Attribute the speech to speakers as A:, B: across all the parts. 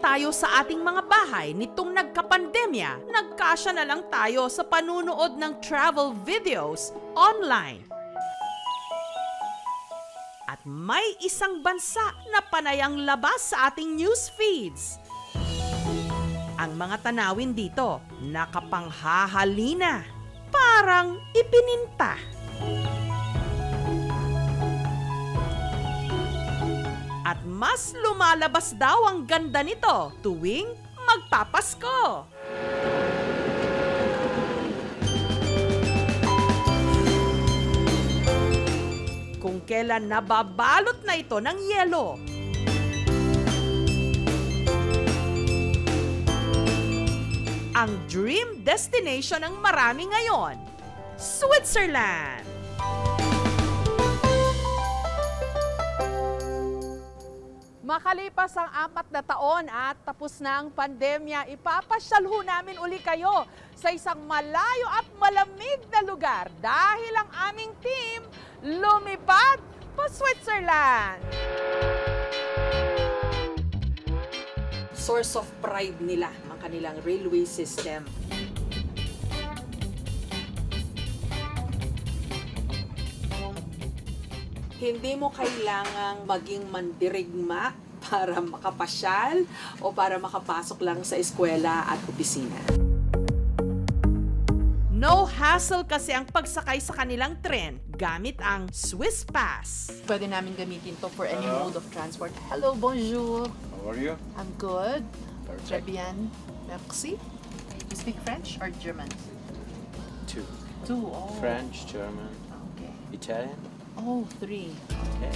A: tayo sa ating mga bahay nitong nagkapandemya, nagkasya na lang tayo sa panunood ng travel videos online. At may isang bansa na panayang labas sa ating news feeds. Ang mga tanawin dito, nakapanghahalina, parang ipininta. At mas lumalabas daw ang ganda nito tuwing magpapasko. Kung kailan nababalot na ito ng yelo. Ang dream destination ng marami ngayon, Switzerland.
B: Makalipas ang 4 na taon at tapos na ang pandemya, ipapasyal ho namin uli kayo sa isang malayo at malamig na lugar dahil ang aming team lumipad pa Switzerland. Source of pride nila ang kanilang railway system. Hindi mo kailangang maging mandirigma para makapasyal o para makapasok lang sa eskwela at opisina.
A: No hassle kasi ang pagsakay sa kanilang tren gamit ang Swiss Pass.
B: Pwede namin gamitin to for any mode of transport. Hello, bonjour.
C: How are you?
B: I'm good.
C: Perfect.
B: Très bien. Merci. You speak French or German?
C: Two.
B: Oh.
C: French, German,
B: Okay.
C: Italian.
B: Oh, 3.
C: Okay.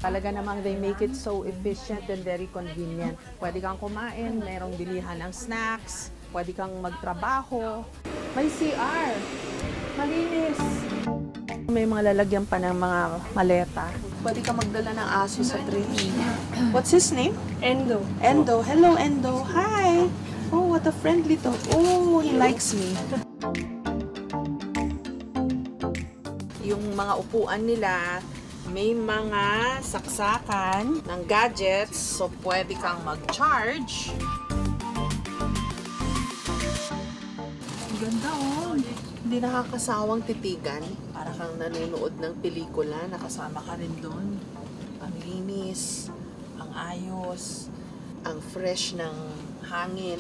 B: Talaga namang they make it so efficient and very convenient. Pwede kang kumain, mayroong bilihan ng snacks, pwede kang magtrabaho. May CR. Malinis. May mga lalagyan pa ng mga maleta. Pwede kang magdala ng aso sa train. What's his name?
D: Endo.
B: Endo. Hello, Endo. Hi. Oh, what a friendly dog. Oh, he likes me. Yung mga upuan nila, may mga saksakan ng gadgets, so pwede kang mag-charge. Ang ganda oh! Hindi nakakasawang titigan. Para kang nanonood ng pelikula, nakasama ka rin doon. Ang linis, ang ayos, ang fresh ng hangin.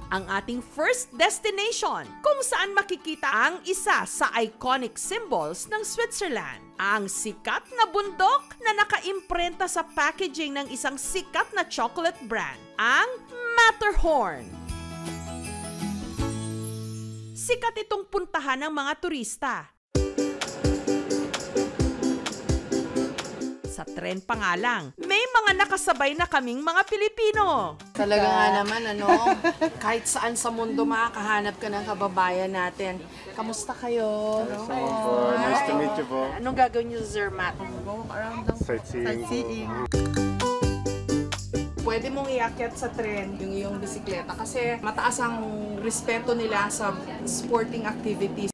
A: Ang ating first destination kung saan makikita ang isa sa iconic symbols ng Switzerland. Ang sikat na bundok na naka-imprenta sa packaging ng isang sikat na chocolate brand, ang Matterhorn. Sikat itong puntahan ng mga turista. Sa tren pa nga lang, may mga nakasabay na kaming mga Pilipino.
B: Talaga nga naman, kahit saan sa mundo makakahanap ka ng kababayan natin. Kamusta kayo?
C: Nice to meet you po.
B: Anong gagawin niyo sa Zermatt?
C: Sightseeing.
B: Pwede mong iakyat sa tren yung iyong bisikleta kasi mataas ang respeto nila sa sporting activities.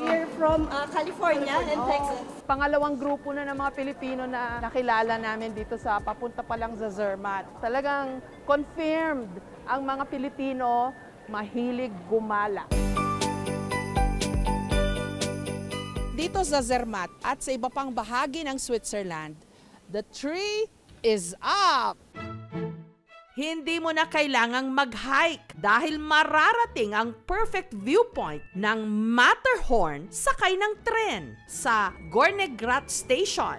D: We're from California and Texas.
B: Pangalawang grupo na ng mga Pilipino na nakilala namin dito sa papunta pa lang sa Zermatt. Talagang confirmed ang mga Pilipino mahilig gumala. Dito sa Zermatt at sa iba pang bahagi ng Switzerland, the tree is up!
A: Hindi mo na kailangang mag-hike dahil mararating ang perfect viewpoint ng Matterhorn sakay ng tren sa Gornegrat Station.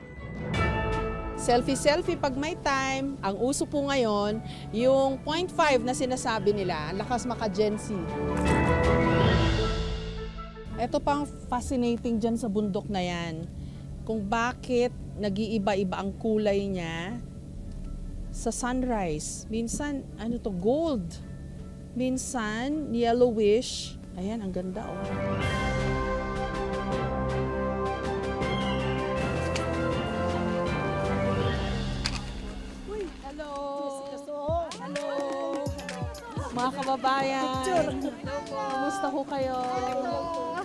B: Selfie-selfie pag may time. Ang uso po ngayon, yung 0.5 na sinasabi nila, ang lakas maka-Gen Z. Ito pang fascinating dyan sa bundok na yan, kung bakit nag-iiba-iba ang kulay niya sa sunrise. Minsan, gold. Minsan, yellowish. Ayan, ang ganda, oh. Hello! Hello! Mga kababayan, kumusta ho kayo?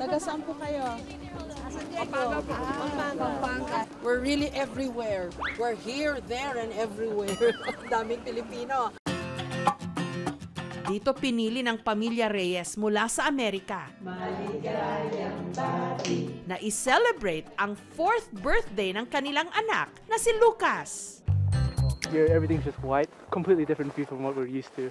B: Taga saan po kayo? Pampanga. We're we're really everywhere. We're here, there, and everywhere. Daming Pilipino.
A: Dito pinili ng pamilya Reyes mula sa Amerika na i-celebrate ang 4th birthday ng kanilang anak na si Lucas.
E: Here, everything's just white. Completely different view from what we're used to.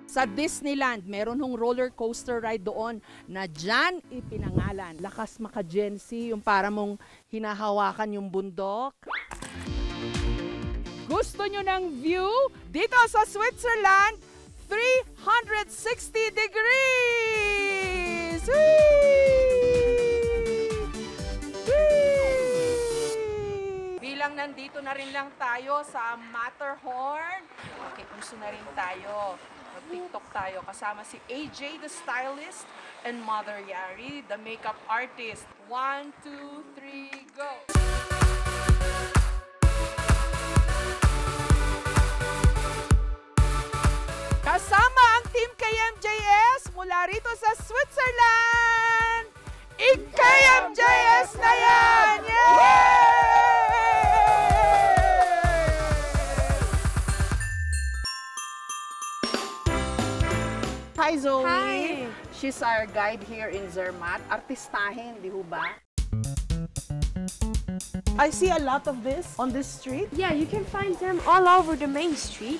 B: Sa Disneyland, meron hong roller coaster ride doon na dyan ipinangalan. Lakas maka-Gen-Z, yung para mong hinahawakan yung bundok. Gusto nyo ng view? Dito sa Switzerland, 360 degrees! Bilang nandito na rin lang tayo sa Matterhorn, okay, puso na rin tayo. Mag-TikTok tayo kasama si AJ the stylist and Mother Yari the makeup artist. 1, 2, 3, go! Kasama ang Team KMJS mula rito sa Switzerland! I-KMJS na yan! Hi Zoe!
F: Hi!
B: She's our guide here in Zermatt. Artistahin, di ho ba? I see a lot of this on this street.
F: Yeah, you can find them all over the main street.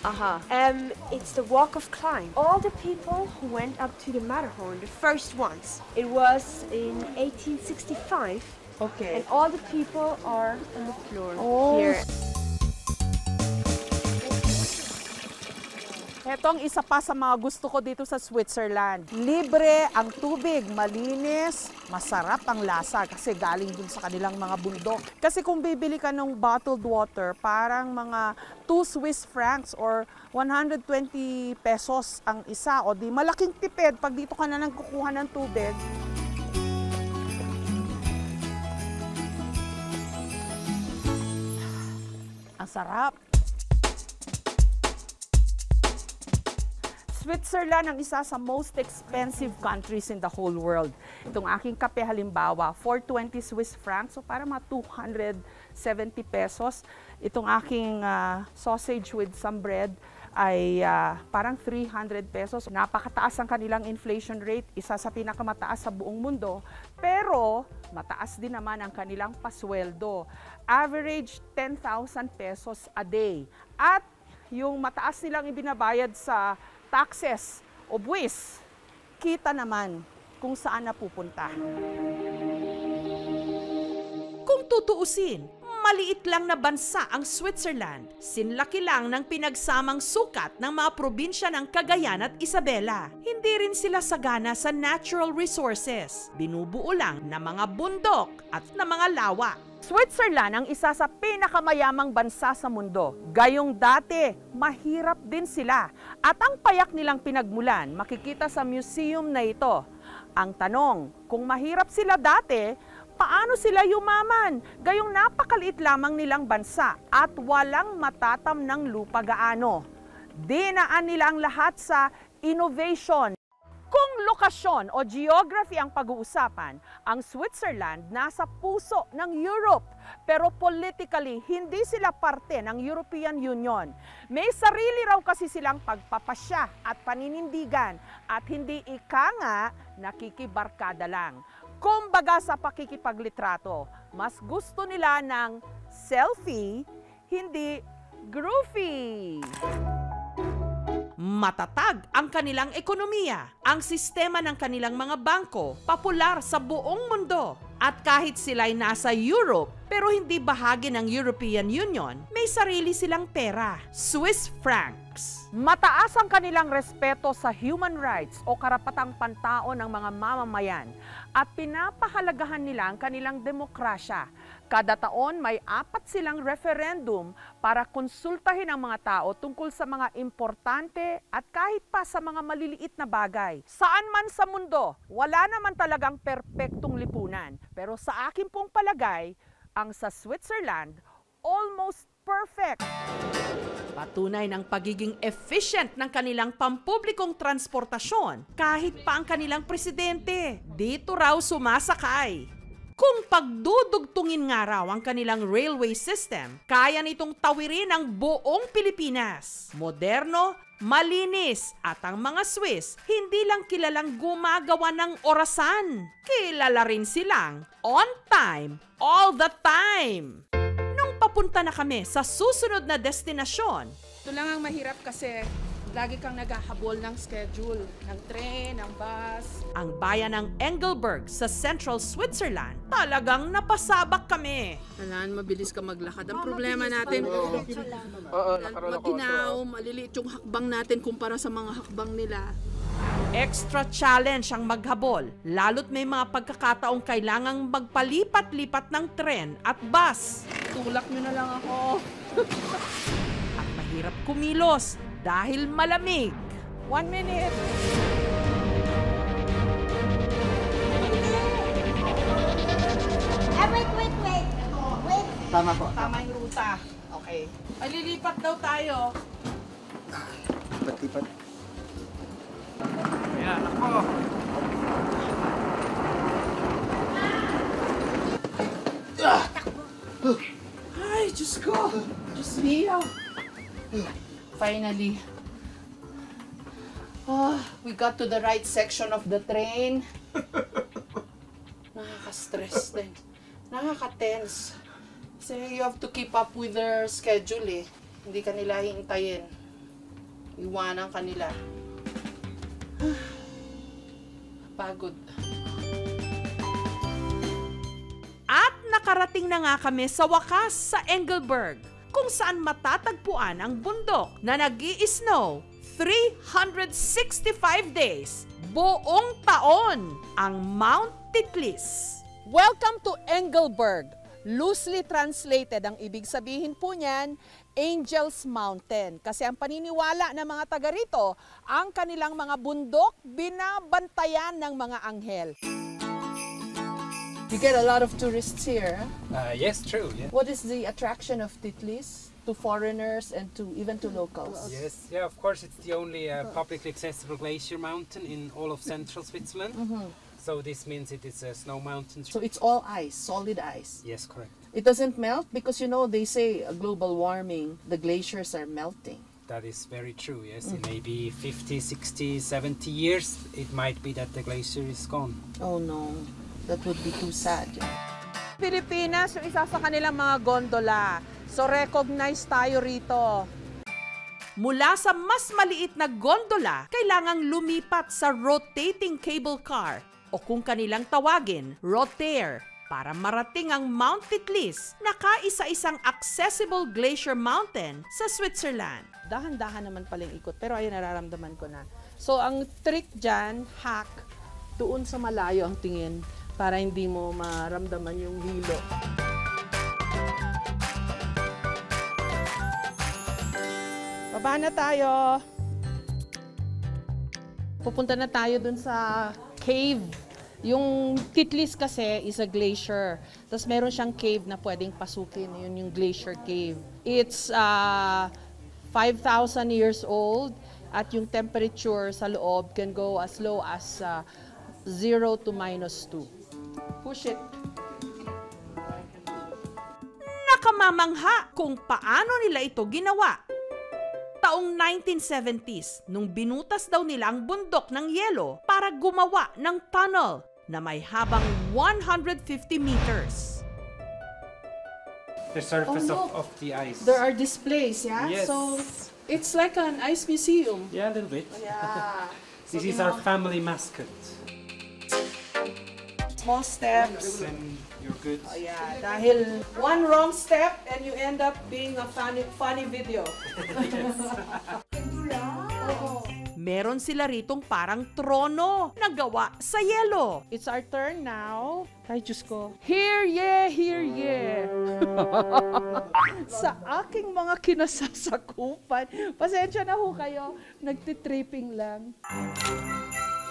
F: It's the Walk of Climb. All the people who went up to the Matterhorn, the first ones. It was in 1865.
B: Okay.
F: And all the people are on the floor here.
B: Ito ang isa pa sa mga gusto ko dito sa Switzerland. Libre ang tubig, malinis, masarap ang lasa kasi galing dun sa kanilang mga bundok. Kasi kung bibili ka ng bottled water, parang mga 2 Swiss francs or 120 pesos ang isa. O di malaking tipid pag dito ka na nagkukuha ng tubig. Ang sarap. Switzerland ang isa sa most expensive countries in the whole world. Itong aking kape halimbawa, 420 Swiss francs, so para mga 270 pesos. Itong aking sausage with some bread ay parang 300 pesos. Napakataas ang kanilang inflation rate, isa sa pinakamataas sa buong mundo. Pero mataas din naman ang kanilang pasweldo. Average 10,000 pesos a day. At yung mataas nilang ibinabayad sa taxes o buwis, kita naman kung saan napupunta.
A: Kung tutuusin, maliit lang na bansa ang Switzerland. Sinlaki lang ng pinagsamang sukat ng mga probinsya ng Cagayan at Isabela. Hindi rin sila sagana sa natural resources. Binubuo lang ng mga bundok at ng mga lawa.
B: Switzerland ang isa sa pinakamayamang bansa sa mundo. Gayong dati, mahirap din sila. At ang payak nilang pinagmulan, makikita sa museum na ito. Ang tanong, kung mahirap sila dati, paano sila yumaman? Gayong napakaliit lamang nilang bansa at walang matatam ng lupa gaano. Dinaan nila ang lahat sa innovation. Kung lokasyon o geography ang pag-uusapan, ang Switzerland nasa puso ng Europe. Pero politically, hindi sila parte ng European Union. May sarili raw kasi silang pagpapasya at paninindigan at hindi ika nga nakikibarkada lang. Kumbaga sa pakikipaglitrato, mas gusto nila ng selfie, hindi groovy.
A: Matatag ang kanilang ekonomiya. Ang sistema ng kanilang mga bangko, popular sa buong mundo. At kahit sila'y nasa Europe, pero hindi bahagi ng European Union, may sarili silang pera, Swiss francs.
B: Mataas ang kanilang respeto sa human rights o karapatang pantao ng mga mamamayan at pinapahalagahan nila ang kanilang demokrasya. Kada taon may 4 silang referendum para konsultahin ang mga tao tungkol sa mga importante at kahit pa sa mga maliliit na bagay. Saan man sa mundo, wala naman talagang perpektong lipunan. Pero sa akin pong palagay, ang sa Switzerland, almost perfect.
A: Patunay ng pagiging efficient ng kanilang pampublikong transportasyon kahit pa ang kanilang presidente. Dito raw sumasakay. Kung pagdudugtungin nga raw ang kanilang railway system, kaya nitong tawirin ang buong Pilipinas. Moderno, malinis, at ang mga Swiss hindi lang kilalang gumagawa ng orasan. Kilala rin silang on time, all the time. Nung papunta na kami sa susunod na destinasyon,
B: Ito lang ang mahirap kasi lagi kang naghahabol ng schedule, ng train, ng bus.
A: ang bayan ng Engelberg sa Central Switzerland, talagang napasabak kami.
B: Alan, mabilis ka maglakad. Ang problema natin, maginaw, maliliit yung hakbang natin kumpara sa mga hakbang nila.
A: Extra challenge ang maghabol, lalo't may mga pagkakataong kailangang magpalipat-lipat ng tren at bus.
B: Tulak nyo na lang ako.
A: At mahirap kumilos dahil malamig.
B: 1 minute.
D: Wait.
C: Tama po.
B: Tama yung ruta. Okay. Malilipat daw tayo.
C: Lipat-lipat.
E: Ayan, ako.
B: Ay, Diyos ko. Diyos mio. Finally. We got to the right section of the train. Nakaka-stress din. Nakaka-tense. Kasi you have to keep up with their schedule eh. Hindi ka nila hintayin. Iwanan ka nila. Pagod.
A: At nakarating na nga kami sa wakas sa Engelberg, kung saan matatagpuan ang bundok na nag-i-snow 365 days, buong taon, ang Mount Titlis. Welcome to Engelberg. Loosely translated, ang ibig sabihin po niyan, Angel's Mountain. Kasi ang paniniwala ng mga taga rito, ang kanilang mga bundok binabantayan ng mga anghel.
B: You get a lot of tourists here.
G: Yes, true. Yeah.
B: What is the attraction of Titlis to foreigners and to even to locals?
G: Yes, yeah. Of course, it's the only publicly accessible glacier mountain in all of central Switzerland. So this means it is a snow mountain.
B: So it's all ice, solid ice.
G: Yes, correct.
B: It doesn't melt because you know they say global warming, the glaciers are melting.
G: That is very true. Yes, in maybe 50, 60, 70 years, it might be that the glacier is gone.
B: Oh no, that would be too sad.
A: Pilipinas, yung isa sa kanilang mga gondola. So recognize tayo rito. Mula sa mas maliit na gondola, kailangang lumipat sa rotating cable car o kung kanilang tawagin, rotair, para marating ang Mount Titlis na kaisa-isang accessible glacier mountain sa Switzerland.
B: Dahan-dahan naman pala yung ikot, pero ayun, nararamdaman ko na. So ang trick dyan, hack, doon sa malayo ang tingin para hindi mo maramdaman yung hilo. Baba na tayo. Pupunta na tayo dun sa cave. Yung Titlis kasi is a glacier. Tapos meron siyang cave na pwedeng pasukin. Yun yung glacier cave. It's 5,000 years old at yung temperature sa loob can go as low as 0 to -2. Push it.
A: Nakamamangha kung paano nila ito ginawa. Taong 1970s, nung binutas daw nila ang bundok ng yelo para gumawa ng tunnel na may habang 150 meters.
G: The surface
B: Oh,
G: of the ice.
B: There are displays, yeah?
G: Yes.
B: So it's like an ice museum.
G: Yeah, a little bit.
B: Yeah.
G: This is our family mascot.
B: Small steps.
G: Then you're good.
B: Yeah, dahil one wrong step and you end up being a funny video.
A: Meron sila ritong parang trono na gawa sa yelo.
B: It's our turn now. Ay, Diyos ko. Here ye. Sa aking mga kinasasakupan. Pasensya na ho kayo. Nagtitripping lang.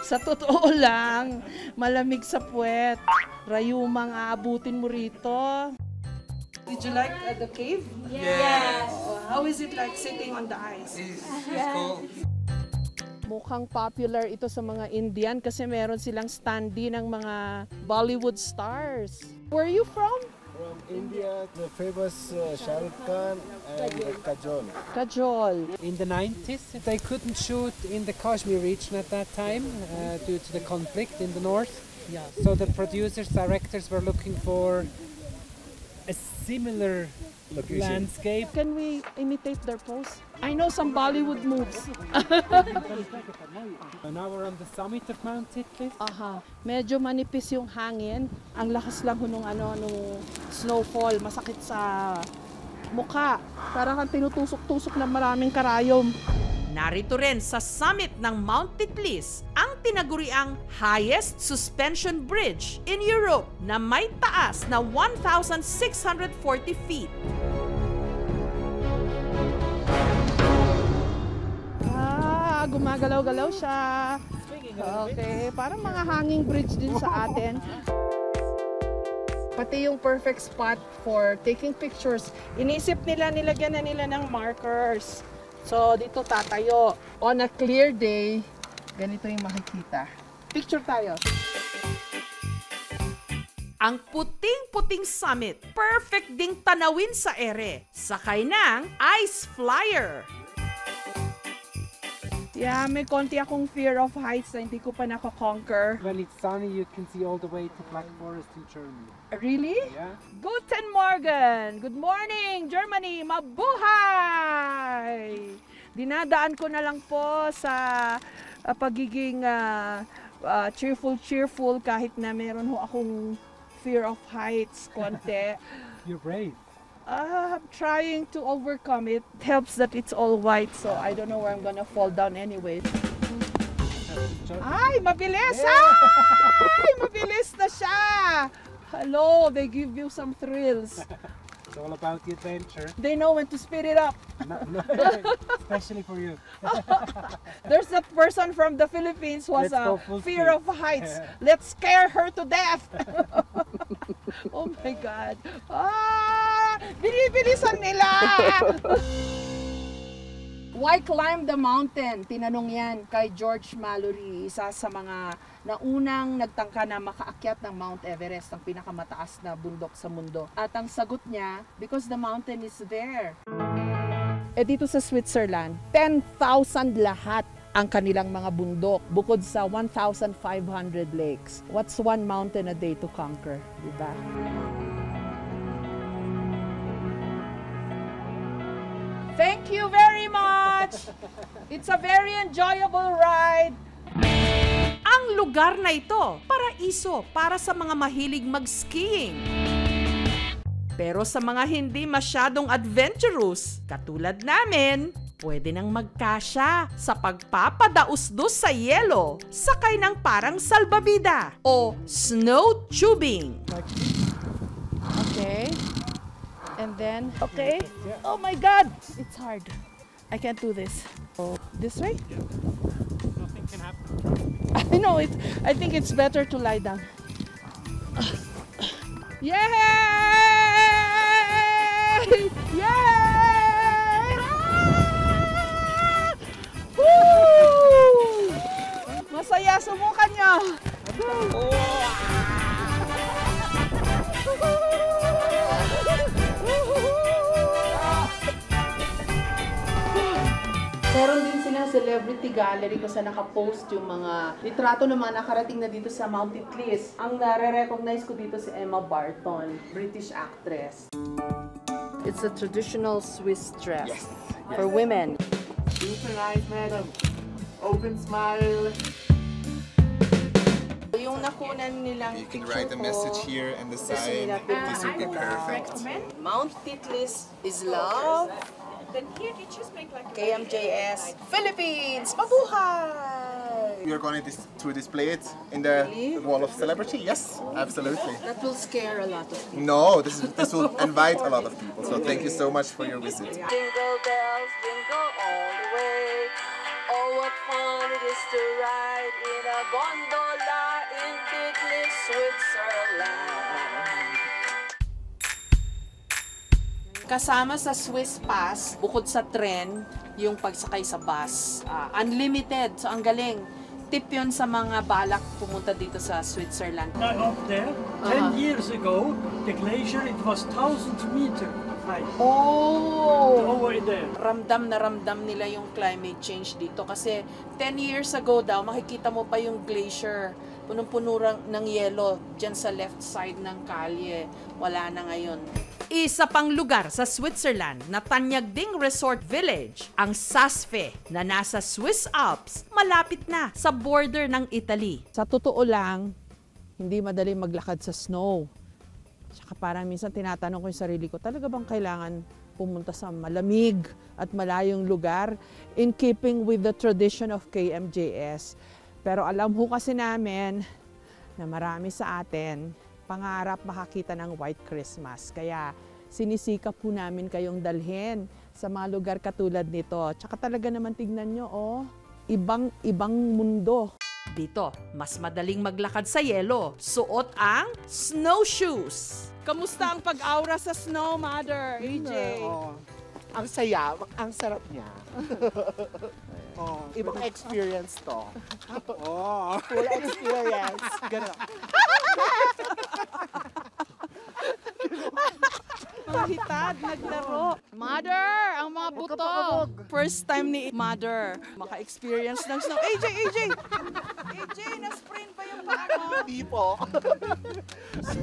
B: Sa totoo lang, malamig sa puwet. Rayumang aabutin mo rito. Did you like the cave?
D: Yes.
B: How is it like sitting on the ice?
G: It's cool.
B: Mukhang popular ito sa mga Indian kasi meron silang standee ng mga Bollywood stars. Where are you from?
C: From India, the famous Shah Rukh Khan and Kajol.
B: Kajol.
G: In the 90s, they couldn't shoot in the Kashmir region at that time due to the conflict in the north.
B: Yeah.
G: So the producers, directors were looking for a similar landscape.
B: Can we imitate their pose? I know some Bollywood moves.
G: Now we're on the summit of Mount Titlis.
B: Aha. Medyo manipis yung hangin. Ang lakas lang nung snowfall. Masakit sa mukha. Parang kang tinutusok-tusok ng maraming karayom.
A: Narito rin sa summit ng Mount Titlis ang tinaguriang highest suspension bridge in Europe na may taas na 1,640 feet.
B: Gumagalaw-galaw siya. Okay, parang mga hanging bridge din sa atin. Pati yung perfect spot for taking pictures. Inisip nila, nilagyan na nila ng markers. So, dito tatayo. On a clear day, ganito yung makikita. Picture tayo.
A: Ang puting-puting summit, perfect ding tanawin sa ere. Sakay ng Ice Flyer.
B: Yeah, may konti akong fear of heights na hindi ko pa nako-conquer.
G: When it's sunny, you can see all the way to Black Forest in Germany.
B: Really?
G: Yeah.
B: Guten Morgen! Good morning, Germany! Mabuhay! Dinadaan ko na lang po sa pagiging cheerful kahit na meron ho akong fear of heights konti.
G: You're brave.
B: I'm trying to overcome it. It helps that it's all white, so I don't know where I'm gonna fall down anyway. Ay, mabilis! Ay, mabilis na siya! Hello, they give you some thrills.
G: It's all about the adventure.
B: They know when to speed it up.
G: No, especially for you.
B: There's that person from the Philippines who has
G: Let's
B: a
G: go full
B: fear
G: speed.
B: of heights. Let's scare her to death. Oh my God. Binibilisan nila. Why climb the mountain? Tinanong yan kay George Mallory, isa sa mga naunang nagtangka na makaakyat ng Mount Everest, ang pinakamataas na bundok sa mundo. At ang sagot niya, because the mountain is there. Dito sa Switzerland, 10,000 lahat ang kanilang mga bundok, bukod sa 1,500 lakes. What's one mountain a day to conquer? Diba? Thank you very much! It's a very enjoyable ride.
A: Ang lugar na ito, paraiso para sa mga mahilig mag-skiing. Pero sa mga hindi masyadong adventurous, katulad namin, pwede nang magkasya sa pagpapadaus-dus sa yelo, sakay ng parang salbabida o snow tubing.
B: Okay. And then, okay. Oh my God! It's hard. I can't do this. Oh, this way?
G: Nothing can happen.
B: I know it. I think it's better to lie down. Yay! Yay! Ah! Woo! Masaya, subukan nyo. Meron din silang celebrity gallery kung saan nakapost yung mga litrato ng mga nakarating na dito sa Mount Titlis. Ang nare-recognize ko dito si Emma Barton, British actress. It's a traditional Swiss dress for women.
E: Super nice, madam. Open smile.
B: Yung nakunan nilang
H: You can
B: picture
H: write a message here and the sign. This would be perfect.
B: Mount Titlis is love. KMJS Philippines, mabuhay!
H: We are going to display it in the Wall of Celebrity. Yes, absolutely.
B: That will scare a lot of people.
H: No, this will invite a lot of people. So thank you so much for your visit.
F: Jingle bells, jingle all the way. Oh, what fun it is to ride in a gondola in Titlis, Switzerland.
B: Kasama sa Swiss Pass, bukod sa tren, yung pagsakay sa bus. Unlimited, so ang galing. Tip yun sa mga balak pumunta dito sa Switzerland.
I: Now up there, 10 years ago, the glacier, it was 1,000 meters high.
B: Oh!
I: Over there.
B: Ramdam na ramdam nila yung climate change dito kasi 10 years ago daw, makikita mo pa yung glacier. Punong-puno ng yelo dyan sa left side ng kalye. Wala na ngayon.
A: Isa pang lugar sa Switzerland na tanyag ding resort village, ang Saas-Fee na nasa Swiss Alps, malapit na sa border ng Italy.
B: Sa totoo lang, hindi madali maglakad sa snow. Tsaka parang minsan tinatanong ko yung sarili ko, talaga bang kailangan pumunta sa malamig at malayong lugar in keeping with the tradition of KMJS? Pero alam ho kasi namin na marami sa atin pangarap makakita ng White Christmas. Kaya sinisikap po namin kayong dalhin sa mga lugar katulad nito. Tsaka talaga naman tignan nyo, oh, ibang mundo.
A: Dito, mas madaling maglakad sa yelo. Suot ang snowshoes.
B: Kamusta ang pag-aura sa snow, Mother? AJ?
J: Ang saya, ang sarap niya. Ibang experience to. Full experience. Ganun.
B: Mahitad, naglaro. Mother, ang mga buto. First time ni Mother maka-experience ng snow. AJ, na-sprain ba yung paa mo?
J: Hindi po.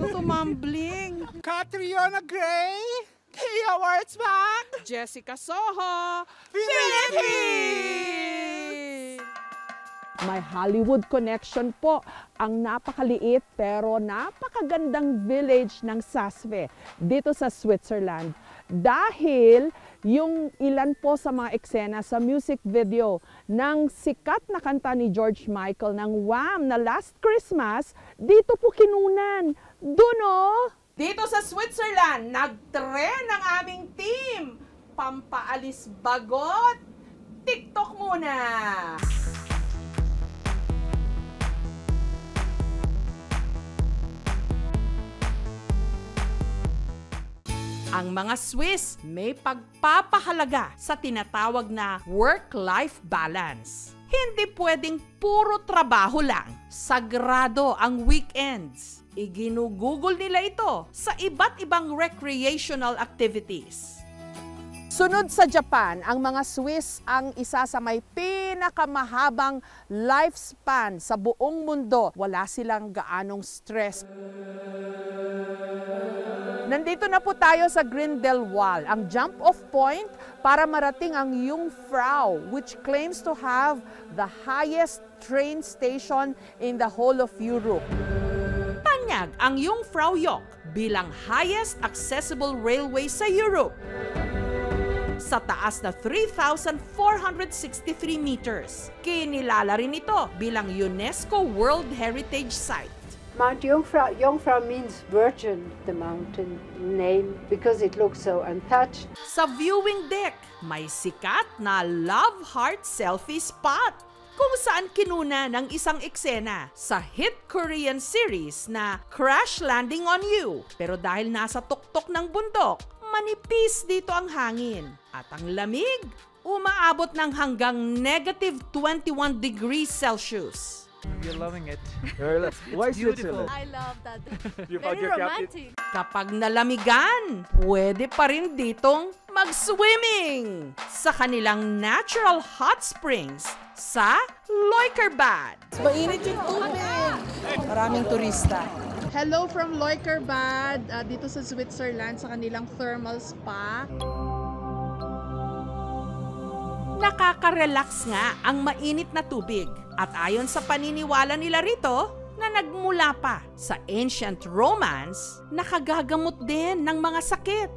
B: Tumambling.
J: Catriona Gray, Kia Wurzbach,
B: Jessica Soho, Philippines! May Hollywood connection po ang napakaliit pero napakagandang village ng Saas-Fee dito sa Switzerland. Dahil yung ilan po sa mga eksena sa music video ng sikat na kanta ni George Michael ng Wham na Last Christmas, dito po kinunan. Duno!
A: Dito sa Switzerland, nag-trend ang aming team. Pampaalis bagot, TikTok muna! Ang mga Swiss may pagpapahalaga sa tinatawag na work-life balance. Hindi pwedeng puro trabaho lang. Sagrado ang weekends. Iginugugol nila ito sa iba't ibang recreational activities.
B: Sunod sa Japan, ang mga Swiss ang isa sa may pinakamahabang lifespan sa buong mundo. Wala silang gaanong stress. Nandito na po tayo sa Grindelwald, ang jump-off point para marating ang Jungfrau, which claims to have the highest train station in the whole of Europe.
A: Tanyag ang Jungfrau Joch bilang highest accessible railway sa Europe. Sa taas na 3,463 meters, kinilala rin ito bilang UNESCO World Heritage Site.
K: Mount Jungfrau means virgin, the mountain name, because it looks so untouched.
A: Sa viewing deck, may sikat na love heart selfie spot kung saan kinuna ng isang eksena sa hit Korean series na Crash Landing on You. Pero dahil nasa tuktok ng bundok, manipis dito ang hangin at ang lamig umaabot ng hanggang -21 degrees Celsius.
E: You're loving it.
C: Why Switzerland?
D: I love that.
E: Very
D: romantic.
A: Kapag nalamigan, pwede pa rin ditong mag-swimming sa kanilang natural hot springs sa Leukerbad.
B: Mainit yung tubig. Maraming turista. Hello from Leukerbad, dito sa Switzerland sa kanilang thermal spa.
A: Nakaka-relax nga ang mainit na tubig at ayon sa paniniwala nila rito na nagmula pa sa ancient Romans, nakagagamot din ng mga sakit.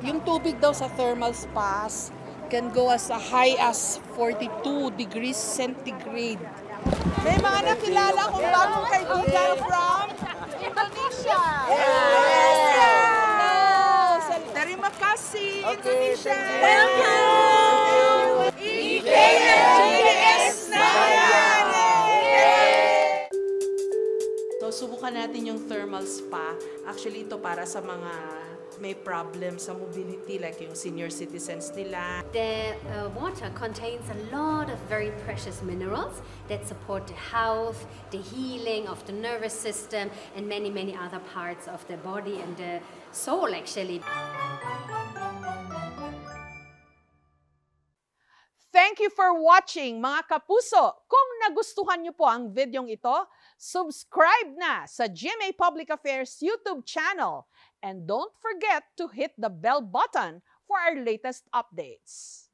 B: Yung tubig daw sa thermal spas can go as high as 42 degrees centigrade. May mga nakilala kong bagong kaibigan from Indonesia. Terima kasih, Indonesia.
A: Welcome!
B: KMJS na yan! So, subukan natin yung thermal spa. Actually, ito para sa mga
A: may problem sa mobility, like yung senior citizens nila.
L: The water contains a lot of very precious minerals that support the health, the healing of the nervous system, and many, many other parts of the body and the soul, actually.
A: Thank you for watching, mga kapuso. Kung nagustuhan niyo po ang videong ito, subscribe na sa GMA Public Affairs YouTube channel. And don't forget to hit the bell button for our latest updates.